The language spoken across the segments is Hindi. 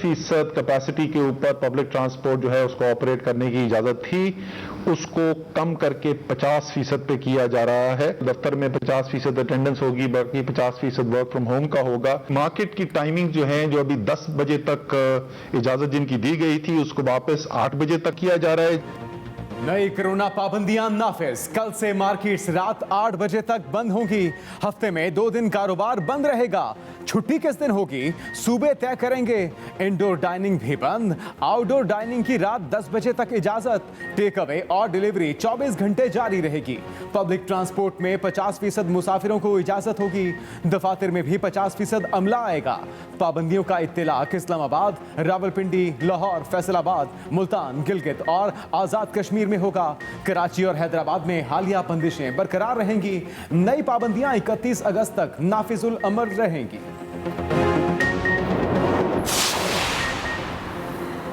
50% कैपेसिटी के ऊपर पब्लिक ट्रांसपोर्ट जो है उसको ऑपरेट करने की इजाज़त थी, उसको कम करके 50% पे किया जा रहा है। दफ्तर में 50% अटेंडेंस होगी, बाकी 50% वर्क फ्रॉम होम का होगा। मार्केट की टाइमिंग जो है, जो अभी 10 बजे तक इजाज़त जिनकी दी गई थी, उसको वापस 8 बजे तक किया जा रहा है। नई कोरोना पाबंदियां नाफिज। कल से मार्केट्स रात 8 बजे तक बंद होंगी। हफ्ते में 2 दिन कारोबार बंद रहेगा। छुट्टी किस दिन होगी सूबे तय करेंगे। इंडोर डाइनिंग भी बंद। आउटडोर डाइनिंग की रात 10 बजे तक इजाजत। टेक अवे और डिलीवरी 24 घंटे जारी रहेगी। पब्लिक ट्रांसपोर्ट में 50% मुसाफिरों को इजाजत होगी। दफातर में भी 50% अमला आएगा। पाबंदियों का इत्तलाक इस्लामाबाद, रावलपिंडी, लाहौर, फैसलाबाद, मुल्तान, गिलगित और आजाद कश्मीर में होगा। कराची और हैदराबाद में हालिया बंदिशें बरकरार रहेंगी। नई पाबंदियां 31 अगस्त तक नाफिजुल अमल रहेंगी।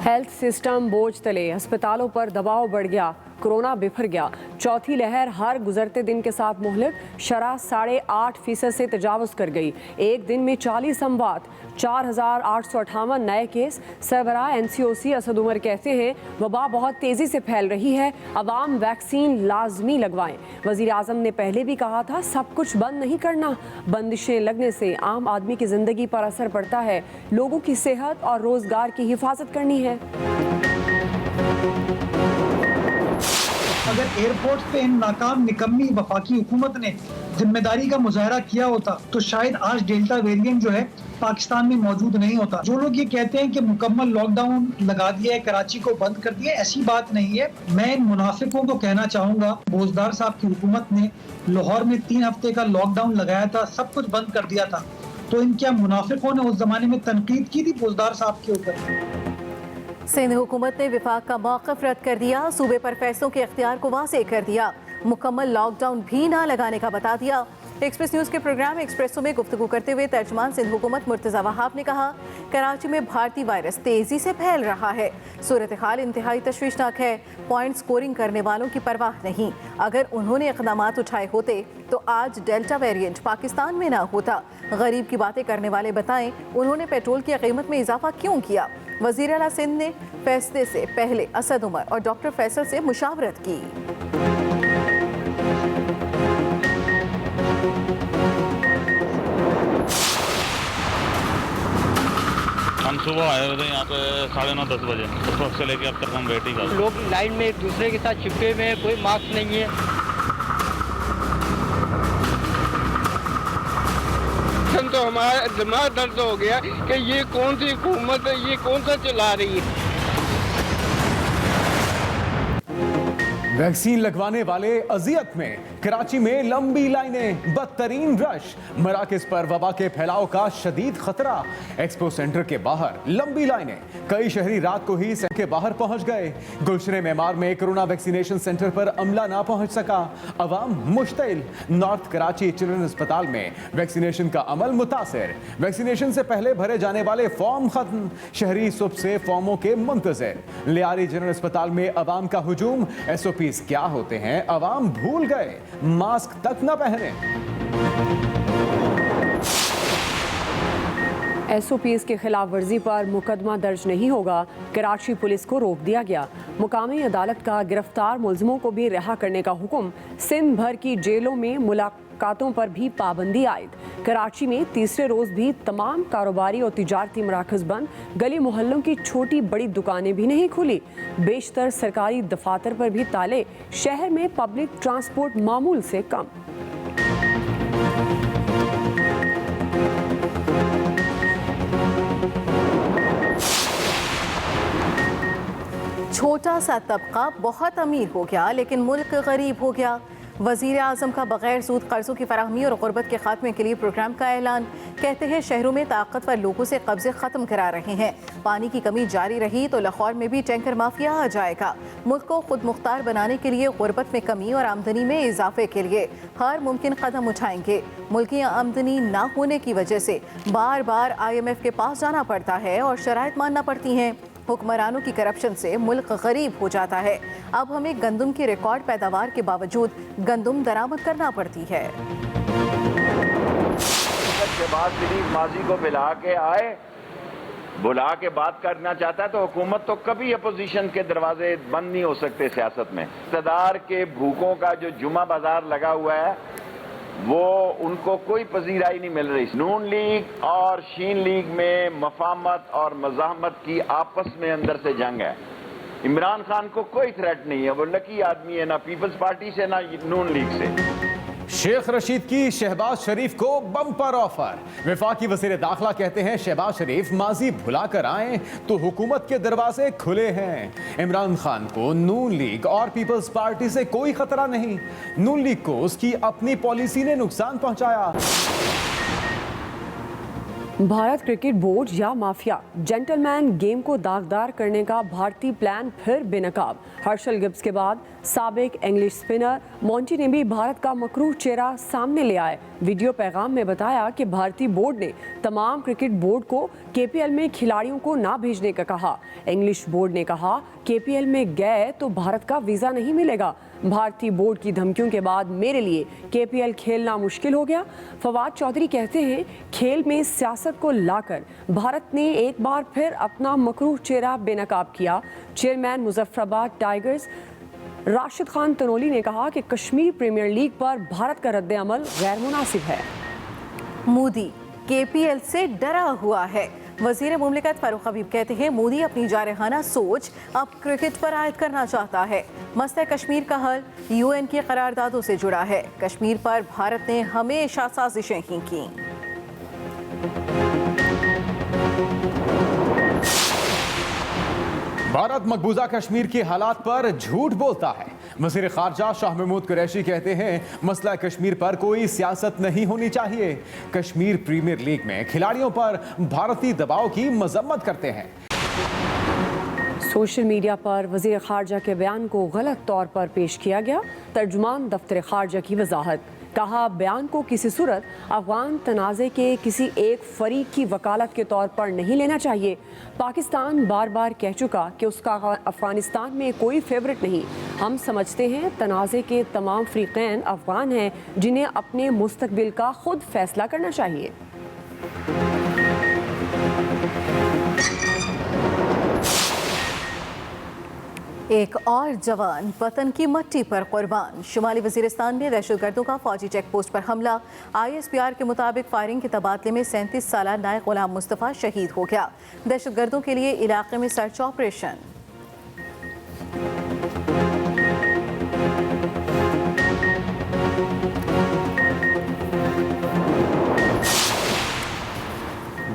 हेल्थ सिस्टम बोझ तले, अस्पतालों पर दबाव बढ़ गया, कोरोना बिफर गया। चौथी लहर हर गुजरते दिन के साथ मुहलक। शरह 8.5% से तजावुज कर गई। एक दिन में 40 अमवात, 4,858 नए केस। सरबराह NCOC असद उमर कहते हैं वबा बहुत तेज़ी से फैल रही है, अवाम वैक्सीन लाजमी लगवाएं। वज़ीर आज़म ने पहले भी कहा था सब कुछ बंद नहीं करना। बंदिशें लगने से आम आदमी की ज़िंदगी पर असर पड़ता है। लोगों की सेहत और रोज़गार की हिफाजत करनी है। अगर एयरपोर्ट पे इन नाकाम निकम्मी वफाकी हुकूमत ने जिम्मेदारी का मुजाहरा किया होता तो शायद आज डेल्टा वेरिएंट जो है पाकिस्तान में मौजूद नहीं होता। जो लोग ये कहते हैं कि मुकम्मल लॉकडाउन लगा दिया है, कराची को बंद कर दिया, ऐसी बात नहीं है। मैं इन मुनाफिकों को कहना चाहूंगा, बोजदार साहब की हुकूमत ने लाहौर में 3 हफ्ते का लॉकडाउन लगाया था, सब कुछ बंद कर दिया था। तो इन क्या मुनाफिकों ने उस जमाने में तनकीद की थी बोजदार साहब के ऊपर। सिंध हुकूमत ने विफाक का मौक़िफ़ रद्द कर दिया। सूबे पर फैसलों के इख्तियार को वाज़ेह कर दिया। मुकम्मल लॉकडाउन भी ना लगाने का बता दिया। एक्सप्रेस न्यूज़ के प्रोग्राम एक्सप्रेसो में गुफ्तगू करते हुए तर्जमान सिंध हुकूमत मुर्तज़ा वहाब ने कहा, कराची में भारतीय वायरस तेज़ी से फैल रहा है। सूरत हाल इंतहाई तशवीशनाक है। पॉइंट स्कोरिंग करने वालों की परवाह नहीं। अगर उन्होंने इक़दामात उठाए होते तो आज डेल्टा वेरिएंट पाकिस्तान में ना होता। गरीब की बातें करने वाले बताएं उन्होंने पेट्रोल की कीमत में इजाफा क्यों किया। वज़ीर आला सिंध ने फैसले से पहले असद उमर और डॉक्टर फैसल से मुशावरत की। हम सुबह आए हुए थे यहाँ पे 9:30-10 बजे, उस वक्त से लेके अब तक हम वेट ही कर रहे हैं। लोग लाइन में एक दूसरे के साथ चिपके हुए हैं, कोई मास्क नहीं है। तो हमारा दिमाग दर्द हो गया कि ये कौन सी हुकूमत है, ये कौन सा चला रही है। वैक्सीन लगवाने वाले अजियत में। कराची में लंबी लाइनें, बदतरीन रश। मराकज पर वबा के फैलाव का शदीद खतरा। एक्सपो सेंटर के बाहर लंबी लाइनें। कई शहरी रात को ही सेंटर के बाहर पहुंच गए। गुलशने मेमार में कोरोना वैक्सीनेशन सेंटर पर अमला ना पहुंच सका। अवाम मुश्तिल। नॉर्थ कराची चिल्ड्रन अस्पताल में वैक्सीनेशन का अमल मुतासिर। वैक्सीनेशन से पहले भरे जाने वाले फॉर्म खत्म। शहरी सुबह से फॉर्मों के मुंतजिर। लियारी जनरल अस्पताल में अवाम का हुजूम। SOP क्या होते हैं अवाम भूल गए। मास्क तक न पहने। SOPs के खिलाफ वर्जी पर मुकदमा दर्ज नहीं होगा। कराची पुलिस को रोक दिया गया। मुकामी अदालत का गिरफ्तार मुलजमों को भी रिहा करने का हुक्म। सिंध भर की जेलों में मुलाकातों पर भी पाबंदी आयद। कराची में तीसरे रोज भी तमाम कारोबारी और तिजारती मराकज बंद। गली मोहल्लों की छोटी बड़ी दुकानें भी नहीं खुली। बेशतर सरकारी दफातर पर भी ताले। शहर में पब्लिक ट्रांसपोर्ट मामूल से कम। छोटा सा तबका बहुत अमीर हो गया लेकिन मुल्क गरीब हो गया। वज़ीर आज़म का बग़ैर सूद कर्ज़ों की फराहमी और ग़ुरबत के खात्मे के लिए प्रोग्राम का ऐलान। कहते हैं शहरों में ताकतवर लोगों से कब्ज़े ख़त्म करा रहे हैं। पानी की कमी जारी रही तो लाहौर में भी टैंकर माफिया आ जाएगा। मुल्क को खुद मुख्तार बनाने के लिए ग़ुरबत में कमी और आमदनी में इजाफे के लिए हर मुमकिन कदम उठाएंगे। मुल्की आमदनी ना होने की वजह से बार बार IMF के पास जाना पड़ता है और शराइत मानना पड़ती हैं। हुक्मरानों की करप्शन से मुल्क गरीब हो जाता है। अब हमें गंदम की रिकॉर्ड पैदावार के बावजूद गंदम दरामद करना पड़ती है। के बाद माजी को मिला के आए बुला के बात करना चाहता है तो हुकूमत तो कभी अपोजिशन के दरवाजे बंद नहीं हो सकते सियासत में। इक़्तिदार के भूखों का जो जुमा बाजार लगा हुआ है वो उनको कोई पजीराई नहीं मिल रही। नून लीग और शीन लीग में मफामत और मज़ाहमत की आपस में अंदर से जंग है। इमरान खान को कोई थ्रेट नहीं है, वो लकी आदमी है, ना पीपल्स पार्टी से ना नून लीग से। शेख रशीद की शहबाज शरीफ को बम्पर ऑफर। वफाकी वज़ीर दाखिला कहते हैं शहबाज शरीफ माजी भुला कर आए तो हुकूमत के दरवाजे खुले हैं। इमरान खान को नून लीग और पीपल्स पार्टी से कोई खतरा नहीं। नून लीग को उसकी अपनी पॉलिसी ने नुकसान पहुंचाया। भारत क्रिकेट बोर्ड या माफिया, जेंटलमैन गेम को दागदार करने का भारतीय प्लान फिर बेनकाब। हर्षल गिब्स के बाद साबिक इंग्लिश स्पिनर मॉन्टी ने भी भारत का मकरूह चेहरा सामने ले आए। वीडियो पैगाम में बताया कि भारतीय बोर्ड ने तमाम क्रिकेट बोर्ड को केपीएल में खिलाड़ियों को ना भेजने का कहा। इंग्लिश बोर्ड ने कहा केपीएल में गए तो भारत का वीज़ा नहीं मिलेगा। भारतीय बोर्ड की धमकियों के बाद मेरे लिए केपीएल खेलना मुश्किल हो गया। फवाद चौधरी कहते हैं खेल में सियासत को लाकर भारत ने एक बार फिर अपना मकरूह चेहरा बेनकाब किया। चेयरमैन मुजफ्फराबाद टाइगर्स राशिद खान तनोली ने कहा कि कश्मीर प्रीमियर लीग पर भारत का रद्द अमल गैर मुनासिब है। मोदी केपीएल से डरा हुआ है। वजीर मुमलिकत फारूक हबीब कहते हैं मोदी अपनी जारहाना सोच अब क्रिकेट पर आयद करना चाहता है। मसला कश्मीर का हल यूएन की करारदादों से जुड़ा है। कश्मीर पर भारत ने हमेशा साजिशें ही की। भारत मकबूजा कश्मीर के हालात पर झूठ बोलता है। वज़ीर ख़ारजा शाह महमूद कुरैशी कहते हैं मसला कश्मीर पर कोई सियासत नहीं होनी चाहिए। कश्मीर प्रीमियर लीग में खिलाड़ियों पर भारतीय दबाव की मजम्मत करते हैं। सोशल मीडिया पर वज़ीर ख़ारजा के बयान को गलत तौर पर पेश किया गया। तर्जुमान दफ्तर ख़ारजा की वजाहत, कहा बयान को किसी सूरत अफगान तनाज़े के किसी एक फरीक की वकालत के तौर पर नहीं लेना चाहिए। पाकिस्तान बार बार कह चुका कि उसका अफगानिस्तान में कोई फेवरेट नहीं। हम समझते हैं तनाज़े के तमाम फ़रीक़ैन अफगान हैं जिन्हें अपने मुस्तकबिल का खुद फैसला करना चाहिए। एक और जवान वतन की मट्टी पर कुर्बान। शुमाली वजीरिस्तान में दहशतगर्दों का फौजी चेक पोस्ट पर हमला। ISPR के मुताबिक फायरिंग के तबादले में 37 साला नायक गुलाम मुस्तफ़ा शहीद हो गया। दहशतगर्दों के लिए इलाके में सर्च ऑपरेशन।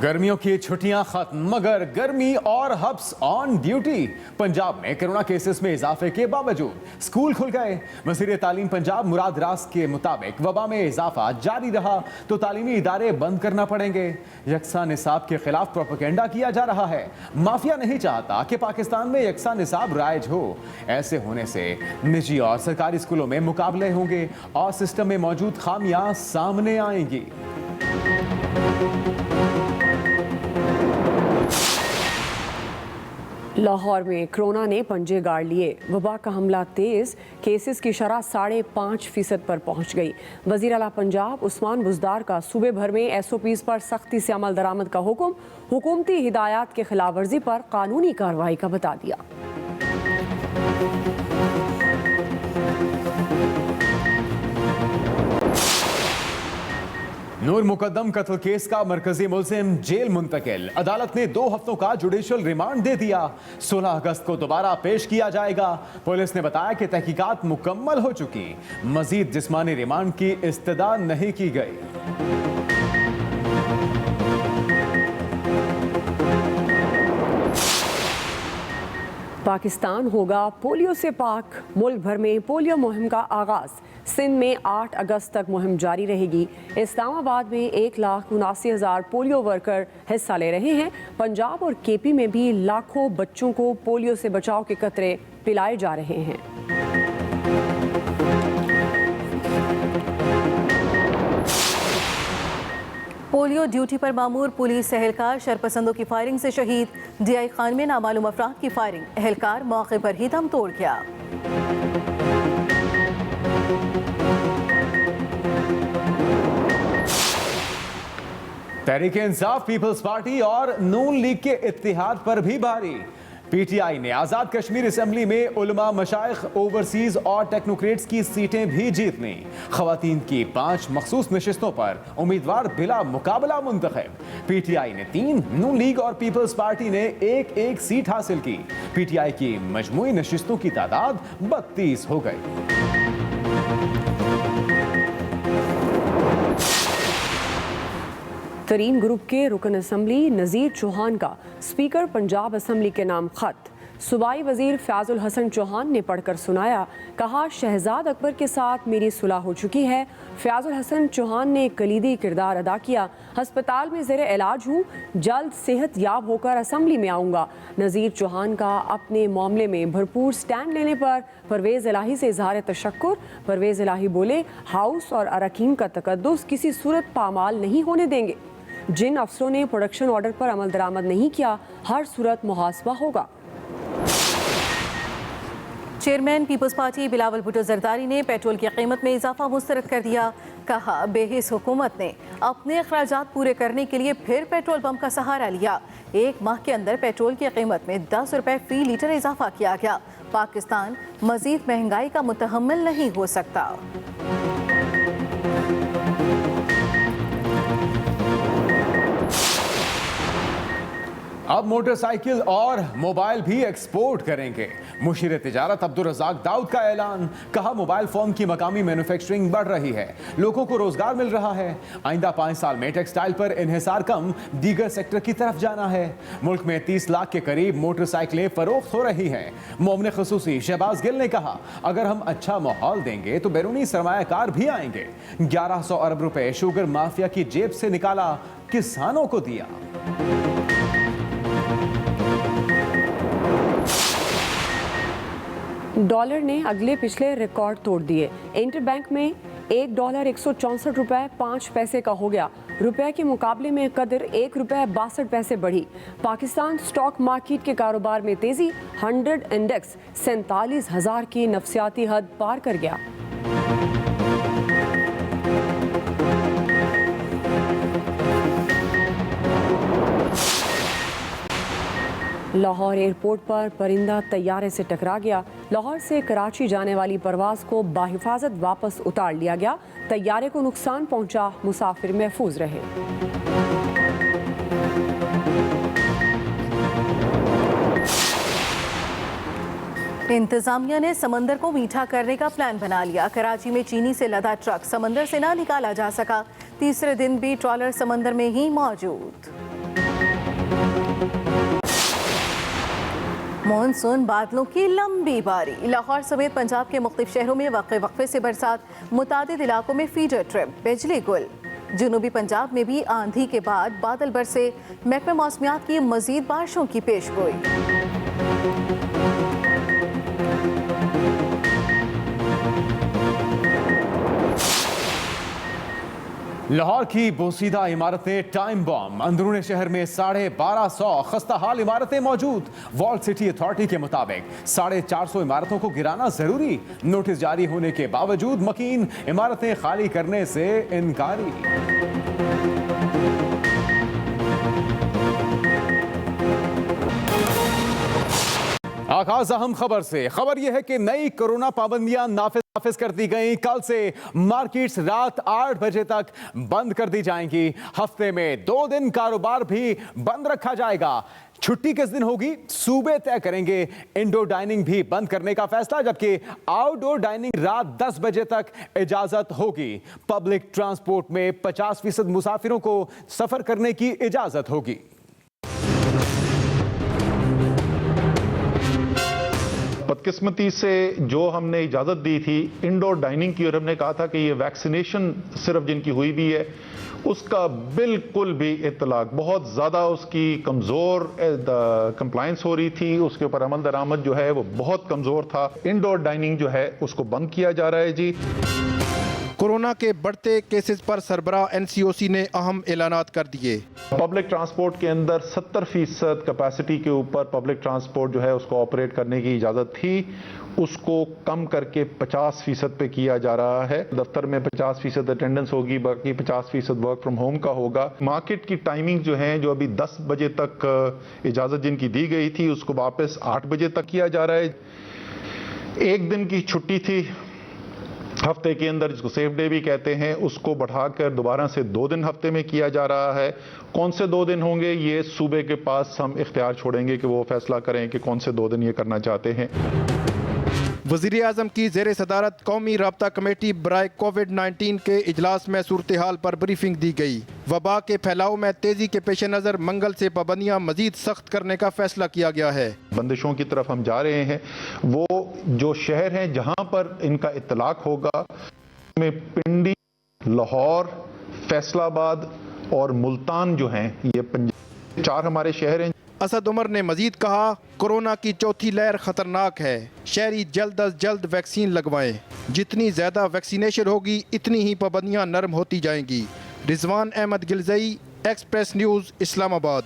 गर्मियों की छुट्टियां खत्म, मगर गर्मी और हब्स ऑन ड्यूटी। पंजाब में कोरोना केसेस में इजाफे के बावजूद स्कूल खुल गए। वज़ीर तालीम पंजाब मुराद रास के मुताबिक वबा में इजाफा जारी रहा तो तालीमी इदारे बंद करना पड़ेंगे। यकसा निसाब के खिलाफ प्रोपेगेंडा किया जा रहा है। माफिया नहीं चाहता कि पाकिस्तान में यकसा निसाब राइज हो। ऐसे होने से निजी और सरकारी स्कूलों में मुकाबले होंगे और सिस्टम में मौजूद खामियां सामने आएंगी। लाहौर में कोरोना ने पंजे गाड़ लिए। वबा का हमला तेज, केसेस की शरह 5.5% पर पहुंच गई। वज़ीर आला पंजाब उस्मान बुज़दार का सूबे भर में SOPs पर सख्ती से अमल दरामद का हुक्म। हुकूमती हिदायत के खिलाफ वर्जी पर कानूनी कार्रवाई का बता दिया। नूर मुकद्दम कत्ल केस का मरकजी मुलजिम जेल मुंतकिल। अदालत ने 2 हफ्तों का जुडिशल रिमांड दे दिया। 16 अगस्त को दोबारा पेश किया जाएगा। पुलिस ने बताया कि तहकीकात मुकम्मल हो चुकी, मजीद जिस्मानी रिमांड की इस्तदा नहीं की गई। पाकिस्तान होगा पोलियो से पाक। मुल्क भर में पोलियो मुहिम का आगाज। सिंध में 8 अगस्त तक मुहिम जारी रहेगी। इस्लामाबाद में 1,79,000 पोलियो वर्कर हिस्सा ले रहे हैं। पंजाब और KP में भी लाखों बच्चों को पोलियो से बचाव के कतरे पिलाए जा रहे हैं। पोलियो ड्यूटी पर मामूर पुलिस एहलकार शरपसंदों की फायरिंग से शहीद। DI खान में नामालूम अफराद की फायरिंग, एहलकार मौके पर ही दम तोड़ गया। तहरीक इंसाफ, पीपल्स पार्टी और नून लीग के इत्तेहाद पर भी भारी। पीटीआई ने आजाद कश्मीर असेंबली में उलमा, मशाइख, ओवरसीज और टेक्नोक्रेट्स की सीटें भी जीतनी। खवातीन की 5 मखसूस नशिस्तों पर उम्मीदवार बिला मुकाबला मुंतखब। पीटीआई ने 3, नून लीग और पीपल्स पार्टी ने 1-1 सीट हासिल की। पीटीआई की मजमूई नशिस्तों की तादाद 32 हो गई। तरीन ग्रुप के रुकन असम्बली नज़ीर चौहान का स्पीकर पंजाब असम्बली के नाम खत सूबाई वजीर फयाजुल हसन चौहान ने पढ़कर सुनाया। कहा, शहजाद अकबर के साथ मेरी सुलह हो चुकी है। फयाजुल हसन चौहान ने कलीदी किरदार अदा किया। हस्पताल में ज़ेरे इलाज हूँ, जल्द सेहत याब होकर असम्बली में आऊँगा। नज़ीर चौहान का अपने मामले में भरपूर स्टैंड लेने पर परवेज़ इलाही से इजहार तशक्कुर। परवेज़ इलाही बोले, हाउस और अरकान का तकद्दुस किसी सूरत पामाल नहीं होने देंगे। जिन अफसरों ने प्रोडक्शन ऑर्डर पर अमल दरामद नहीं किया, हर सूरत मुहासबा होगा। Chairman people's party Bilawal Bhutto Zardari ने पेट्रोल की कीमत में इजाफा मुस्तरद कर दिया। कहा, बेहिस हुकूमत ने अपने अखराजात पूरे करने के लिए फिर पेट्रोल पंप का सहारा लिया। 1 माह के अंदर पेट्रोल की कीमत में 10 रुपए फी लीटर इजाफा किया गया। पाकिस्तान मजीद महंगाई का मुतहम्मिल नहीं हो सकता। अब मोटरसाइकिल और मोबाइल भी एक्सपोर्ट करेंगे। मुशीर तिजारत अब्दुल रज़ाक दाऊद का ऐलान। कहा, मोबाइल फोन की मकामी मैन्युफैक्चरिंग बढ़ रही है, लोगों को रोजगार मिल रहा है। आइंदा 5 साल में टेक्सटाइल पर इन्हिसार कम, दीगर सेक्टर की तरफ जाना है। मुल्क में 30 लाख के करीब मोटरसाइकिलें फरोख्त हो रही हैं। मोमिन खुसूसी शहबाज गिल ने कहा, अगर हम अच्छा माहौल देंगे तो बैरूनी सरमायाकार भी आएंगे। 1100 अरब रुपए शुगर माफिया की जेब से निकाला, किसानों को दिया। डॉलर ने अगले पिछले रिकॉर्ड तोड़ दिए। इंटरबैंक में $1 164 रुपए 5 पैसे का हो गया। रुपए के मुकाबले में कदर ₹1 62 पैसे बढ़ी। पाकिस्तान स्टॉक मार्केट के कारोबार में तेजी। 100 इंडेक्स 47,000 की नफसियाती हद पार कर गया। लाहौर एयरपोर्ट पर परिंदा तैयारे से टकरा गया। लाहौर से कराची जाने वाली परवाज को बाहिफाजत वापस उतार लिया गया। तैयारे को नुकसान पहुंचा, मुसाफिर महफूज रहे। इंतजामिया ने समंदर को मीठा करने का प्लान बना लिया। कराची में चीनी से लदा ट्रक समंदर से ना निकाला जा सका। तीसरे दिन भी ट्रॉलर समंदर में ही मौजूद। मॉनसून बादलों की लंबी बारी। लाहौर समेत पंजाब के मुख्तलिफ शहरों में वक्फे से बरसात। मुतादिद इलाकों में फीडर ट्रिप, बिजली गुल। जनूबी पंजाब में भी आंधी के बाद बादल बरसे। महकमे मौसमियात की मजीद बारिशों की पेशगोई। लाहौर की बोसीदा इमारतें टाइम बॉम्ब। अंदरूनी शहर में 1250 खस्ता हाल इमारतें मौजूद। वॉल्ड सिटी अथॉरिटी के मुताबिक 450 इमारतों को गिराना जरूरी। नोटिस जारी होने के बावजूद मकीन इमारतें खाली करने से इनकारी। आगाज अहम खबर से। खबर यह है कि नई कोरोना पाबंदियां नाफिज कर दी गई। कल से मार्केट्स रात 8 बजे तक बंद कर दी जाएंगी। हफ्ते में 2 दिन कारोबार भी बंद रखा जाएगा। छुट्टी किस दिन होगी, सूबे तय करेंगे। इंडोर डाइनिंग भी बंद करने का फैसला, जबकि आउटडोर डाइनिंग रात 10 बजे तक इजाजत होगी। पब्लिक ट्रांसपोर्ट में 50% मुसाफिरों को सफर करने की इजाजत होगी। बदकिस्मती से जो हमने इजाज़त दी थी इंडोर डाइनिंग की, और हमने कहा था कि ये वैक्सीनेशन सिर्फ जिनकी हुई भी है, उसका बिल्कुल भी इतलाक, बहुत ज़्यादा उसकी कमज़ोर कंप्लायंस हो रही थी। उसके ऊपर अमल दरामद जो है वो बहुत कमज़ोर था। इंडोर डाइनिंग जो है उसको बंद किया जा रहा है जी। कोरोना के बढ़ते केसेस पर सरबराह NCOC ने अहम ऐलानात कर दिए। पब्लिक ट्रांसपोर्ट के अंदर 70% कैपेसिटी के ऊपर पब्लिक ट्रांसपोर्ट जो है उसको ऑपरेट करने की इजाज़त थी, उसको कम करके 50% पे किया जा रहा है। दफ्तर में 50% अटेंडेंस होगी, बाकी 50% वर्क फ्रॉम होम का होगा। मार्केट की टाइमिंग जो है, जो अभी 10 बजे तक इजाज़त जिनकी दी गई थी, उसको वापस 8 बजे तक किया जा रहा है। एक दिन की छुट्टी थी हफ्ते के अंदर, जिसको सेफ डे भी कहते हैं, उसको बढ़ाकर दोबारा से 2 दिन हफ्ते में किया जा रहा है। कौन से 2 दिन होंगे, ये सूबे के पास हम इख्तियार छोड़ेंगे कि वो फैसला करें कि कौन से 2 दिन ये करना चाहते हैं। वज़ीर आज़म की ज़ेर सदारत कौमी राब्ता कमेटी बराए कोविड-19 के इजलास में सूरत हाल पर ब्रीफिंग दी गई। वबा के फैलाव में तेज़ी के पेश नज़र मंगल से पाबंदियाँ मज़ीद सख्त करने का फैसला किया गया है। बंदिशों की तरफ हम जा रहे हैं। वो जो शहर हैं जहां पर इनका इत्तलाक होगा, में पिंडी, लाहौर, फैसलाबाद और मुल्तान जो हैं, ये 4 हमारे शहर हैं। असद उमर ने मजीद कहा, कोरोना की चौथी लहर खतरनाक है, शहरी जल्द अज जल्द वैक्सीन लगवाएं। जितनी ज़्यादा वैक्सीनेशन होगी, इतनी ही पाबंदियाँ नरम होती जाएंगी। Rizwan Ahmed Ghilzai, express news, Islamabad.